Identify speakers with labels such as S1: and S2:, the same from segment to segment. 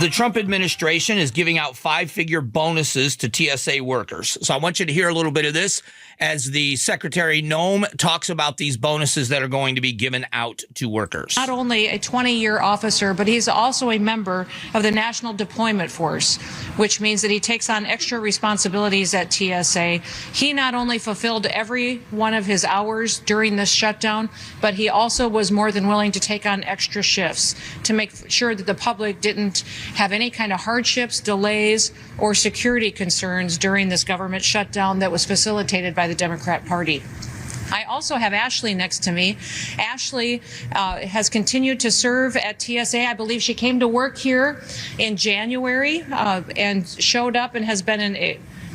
S1: The Trump administration is giving out 5-figure bonuses to TSA workers. So I want you to hear a little bit of this as the Secretary Noem talks about these bonuses that are going to be given out to workers.
S2: Not only a 20-year officer, but he's also a member of the National Deployment Force, which means that he takes on extra responsibilities at TSA. He not only fulfilled every one of his hours during this shutdown, but he also was more than willing to take on extra shifts to make sure that the public didn't have any kind of hardships, delays, or security concerns during this government shutdown that was facilitated by the Democrat Party. I also have Ashley next to me. Ashley has continued to serve at TSA. I believe she came to work here in January and showed up and has been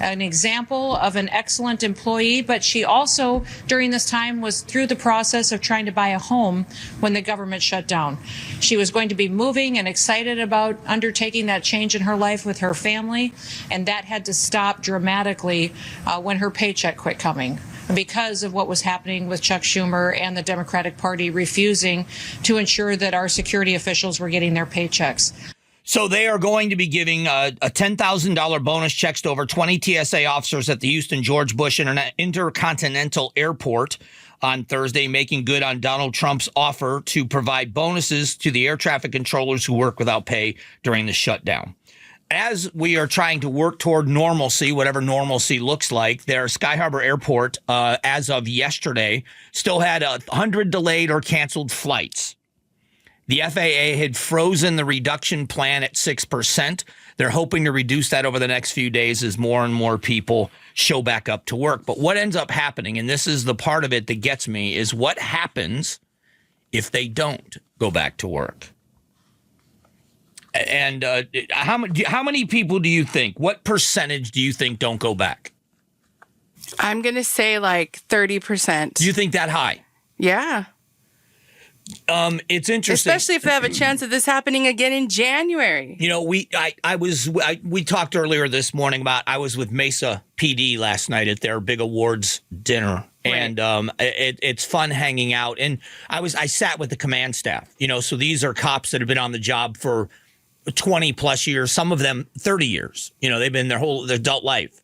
S2: an example of an excellent employee, but she also, during this time, was through the process of trying to buy a home when the government shut down. She was going to be moving and excited about undertaking that change in her life with her family, and that had to stop dramatically when her paycheck quit coming, because of what was happening with Chuck Schumer and the Democratic Party refusing to ensure that our security officials were getting their paychecks.
S1: So they are going to be giving a $10,000 bonus checks to over 20 TSA officers at the Houston George Bush Intercontinental Airport on Thursday, making good on Donald Trump's offer to provide bonuses to the air traffic controllers who work without pay during the shutdown. As we are trying to work toward normalcy, whatever normalcy looks like, their Sky Harbor Airport, as of yesterday, still had 100 delayed or canceled flights. The FAA had frozen the reduction plan at 6%. They're hoping to reduce that over the next few days as more and more people show back up to work. But what ends up happening, and this is the part of it that gets me, is what happens if they don't go back to work? And how many people do you think, what percentage do you think don't go back?
S3: I'm going to say like 30%.
S1: Do you think that high?
S3: Yeah.
S1: It's interesting,
S3: especially if they have a chance of this happening again in January.
S1: You know, we talked earlier this morning about I was with Mesa PD last night at their big awards dinner, right. And it's fun hanging out. And I sat with the command staff. You know, so these are cops that have been on the job for 20 plus years, some of them 30 years. You know, they've been their adult life.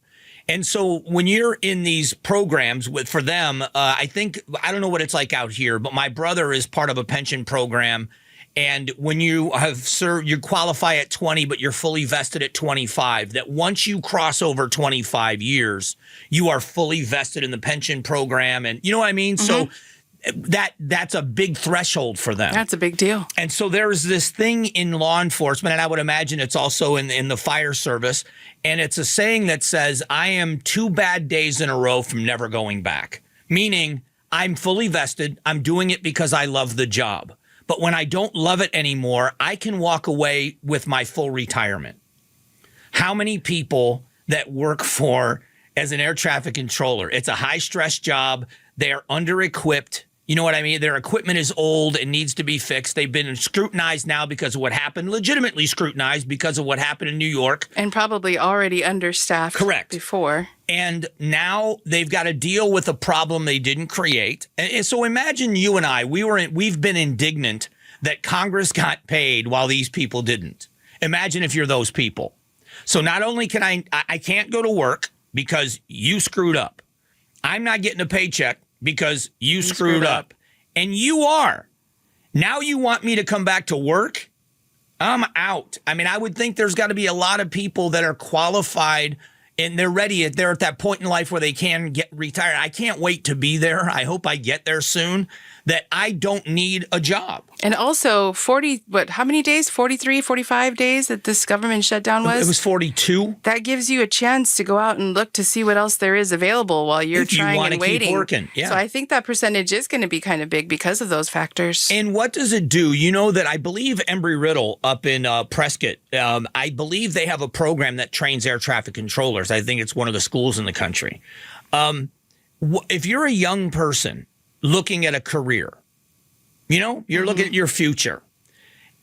S1: And so when you're in these programs for them, I don't know what it's like out here, but my brother is part of a pension program. And when you have served, you qualify at 20, but you're fully vested at 25, that once you cross over 25 years, you are fully vested in the pension program. And you know what I mean? Mm-hmm. So that's a big threshold for them.
S3: That's a big deal.
S1: And so there's this thing in law enforcement, and I would imagine it's also in the fire service, and it's a saying that says, I am 2 bad days in a row from never going back, meaning I'm fully vested. I'm doing it because I love the job. But when I don't love it anymore, I can walk away with my full retirement. How many people that work for as an air traffic controller, it's a high-stress job, they're under-equipped. You know what I mean? Their equipment is old and needs to be fixed. They've been scrutinized now because of what happened, legitimately scrutinized because of what happened in New York.
S3: And probably already understaffed.
S1: Correct.
S3: Before.
S1: And now they've got to deal with a problem they didn't create. And so imagine you and I, we've been indignant that Congress got paid while these people didn't. Imagine if you're those people. So not only can I can't go to work because you screwed up. I'm not getting a paycheck because you screwed up. And you are. Now you want me to come back to work? I'm out. I mean, I would think there's got to be a lot of people that are qualified and they're ready. They're at that point in life where they can get retired. I can't wait to be there. I hope I get there soon, that I don't need a job.
S3: And also how many days? 43, 45 days that this government shutdown was?
S1: It was 42.
S3: That gives you a chance to go out and look to see what else there is available while you're trying and waiting.
S1: Keep working. Yeah.
S3: So I think that percentage is going to be kind of big because of those factors.
S1: And what does it do? You know that I believe Embry-Riddle up in Prescott, I believe they have a program that trains air traffic controllers. I think it's one of the schools in the country. If you're a young person looking at a career, you know, you're looking at your future,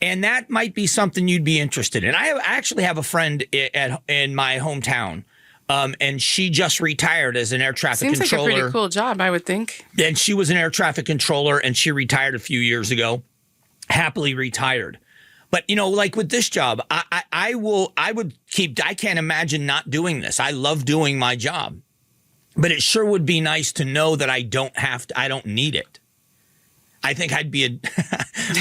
S1: and that might be something you'd be interested in. I actually have a friend in my hometown, and she just retired as an air traffic controller.
S3: Seems like a pretty cool job, I would think.
S1: And she was an air traffic controller, and she retired a few years ago, happily retired. But, you know, like with this job, I I can't imagine not doing this. I love doing my job, but it sure would be nice to know that I don't need it. I think I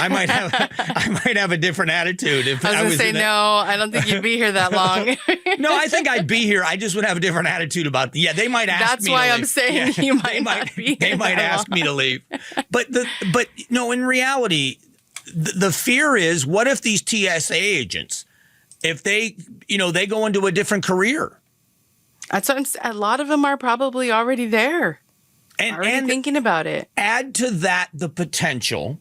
S1: might have a different attitude if
S3: I was going to say, no, I don't think you'd be here that long.
S1: No, I think I'd be here. I just would have a different attitude about they might ask
S3: That's
S1: me
S3: why
S1: to
S3: I'm
S1: leave.
S3: saying you might not be here.
S1: They might ask me to leave. But no, in reality, the fear is, what if these TSA agents, if they go into a different career?
S3: That's what a lot of them are probably already there. And thinking about it.
S1: Add to that the potential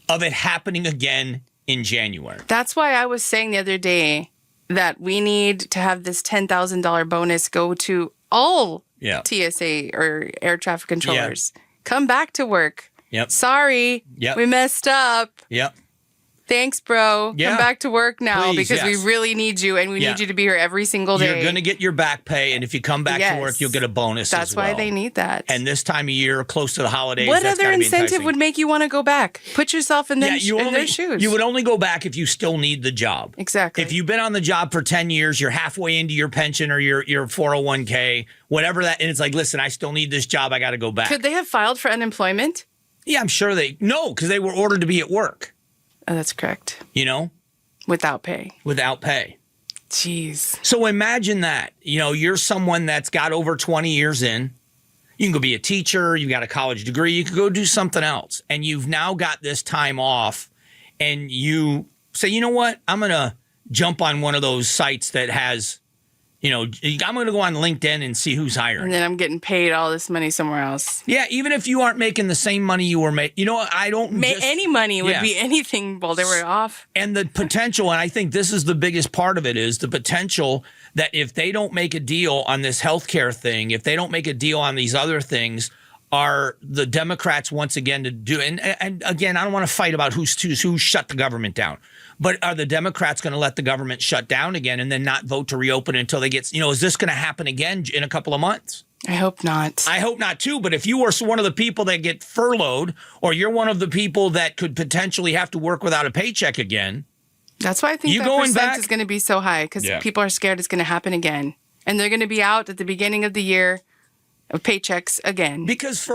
S1: of it happening again in January.
S3: That's why I was saying the other day that we need to have this $10,000 bonus go to all TSA or air traffic controllers. Yeah. Come back to work.
S1: Yep.
S3: Sorry, we messed up.
S1: Yep.
S3: Thanks, bro.
S1: Yeah.
S3: Come back to work now.
S1: Please,
S3: because we really need you, and we need you to be here every single day.
S1: You're going to get your back pay, and if you come back to work, you'll get a bonus
S3: That's
S1: as well.
S3: why they need that.
S1: And this time of year, close to the holidays,
S3: what
S1: that's
S3: other
S1: gotta be
S3: incentive
S1: enticing.
S3: would make you want to go back? Put yourself in their shoes.
S1: You would only go back if you still need the job.
S3: Exactly.
S1: If you've been on the job for 10 years, you're halfway into your pension or your 401k, whatever that, and it's like, listen, I still need this job. I got to go back.
S3: Could they have filed for unemployment?
S1: Yeah, I'm sure because they were ordered to be at work.
S3: Oh, that's correct.
S1: Without pay.
S3: Jeez.
S1: So imagine that. You're someone that's got over 20 years in. You can go be a teacher. You got a college degree. You could go do something else. And you've now got this time off. And you say, you know what? I'm going to jump on one of those sites that has, I'm going to go on LinkedIn and see who's hiring.
S3: And then I'm getting paid all this money somewhere else.
S1: Yeah, even if you aren't making the same money you were making. I don't
S3: any money would be anything while they were off.
S1: And the potential, and I think this is the biggest part of it, is the potential that if they don't make a deal on this healthcare thing, if they don't make a deal on these other things, are the Democrats once again to do, and again, I don't want to fight about who shut the government down, but are the Democrats going to let the government shut down again and then not vote to reopen it until they get, is this going to happen again in a couple of months?
S3: I hope not.
S1: I hope not too, but if you were one of the people that get furloughed, or you're one of the people that could potentially have to work without a paycheck again.
S3: That's why I think that percent is going to be so high, because people are scared it's going to happen again. And they're going to be out at the beginning of the year of paychecks again.
S1: Because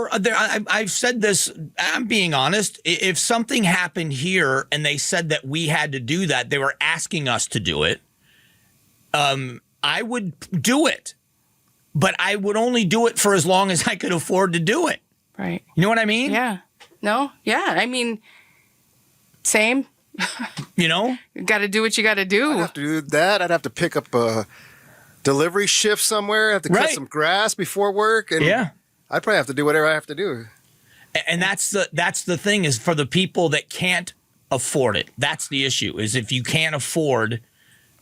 S1: I've said this, I'm being honest, if something happened here and they said that we had to do that, they were asking us to do it, I would do it. But I would only do it for as long as I could afford to do it.
S3: Right.
S1: You know what I mean?
S3: Yeah. No? Yeah. I mean, same.
S1: You
S3: got to do what you got to do.
S4: I'd have to do that. I'd have to pick up a delivery shift somewhere. I have to cut some grass before work. And I'd probably have to do whatever I have to do.
S1: And that's the thing, is for the people that can't afford it. That's the issue, is if you can't afford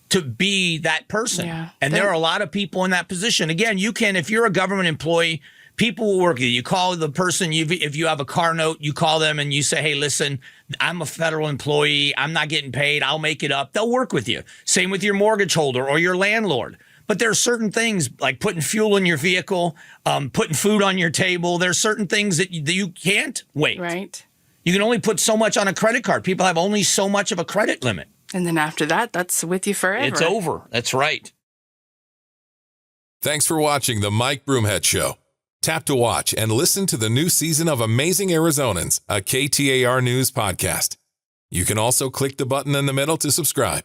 S1: to be that person. Yeah. And there are a lot of people in that position. Again, if you're a government employee, people will work with you. You call the person, if you have a car note, you call them and you say, hey, listen, I'm a federal employee. I'm not getting paid. I'll make it up. They'll work with you. Same with your mortgage holder or your landlord. But there are certain things like putting fuel in your vehicle, putting food on your table. There's certain things that you can't wait.
S3: Right.
S1: You can only put so much on a credit card. People have only so much of a credit limit.
S3: And then after that, that's with you forever.
S1: It's over. That's right.
S5: Thanks for watching the Mike Broomhead Show. Tap to watch and listen to the new season of Amazing Arizonans, a KTAR News podcast. You can also click the button in the middle to subscribe.